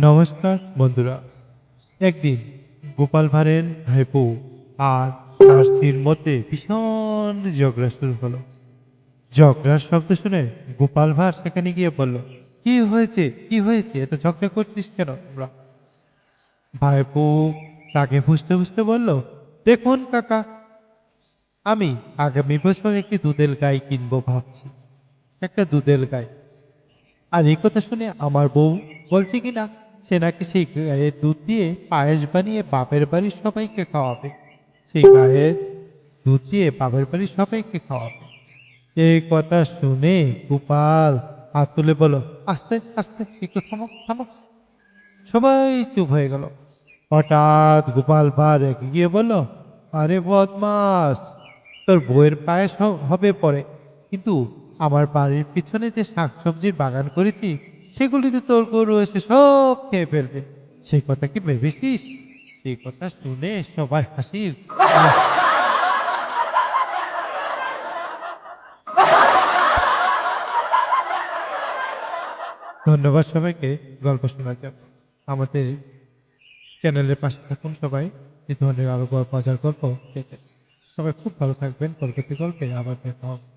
নমস্কার বন্ধুরা। একদিন গোপাল ভাঁড়ের ভাইপো আর তার স্ত্রীর মধ্যে ভীষণ ঝগড়া শুরু হলো। ঝগড়ার শব্দ শুনে গোপাল ভাঁড় সেখানে গিয়ে বলল, কি হয়েছে, কি হয়েছে, এত ঝগড়া করছিস কেন তোমরা? ভাইপো তাকে বুঝতে বুঝতে বলল, দেখুন কাকা, আমি আগামী বছর একটি দুধের গাই কিনবো ভাবছি, একটা দুধের গাই। আর এই কথা শুনে আমার বউ বলছে কিনা সে নাকি সেই গায়ের দুধ দিয়ে পায়েস বানিয়ে বাপের বাড়ির সবাইকে খাওয়াবে। সেই গায়ের দুধ দিয়ে বাপের বাড়ির সবাইকে খাওয়াবে। এই কথা শুনে গোপাল হাত তুলে বলো, আস্তে আস্তে, একটু থামো থামো। সবাই চুপ হয়ে গেল। হঠাৎ গোপাল ভাঁড় রেগে গিয়ে বলল, আরে বদমাস, তোর বউয়ের পায়েস হবে পরে, কিন্তু আমার বাড়ির পিছনে যে শাকসবজির বাগান করেছি সেগুলিতে তোর গরু এসে সব খেয়ে ফেলবে। সেই কথা কি ভেবেছিস? সেই কথা শুনে সবাই হাসির আহ, ধন্যবাদ সবাইকে গল্প শোনার জন্য। আমাদের চ্যানেলের পাশে থাকুন সবাই, এই ধরনের আরো মজার গল্প পেতে। সবাই খুব ভালো থাকবেন। পরবর্তী গল্পে আবার দেখা হবে।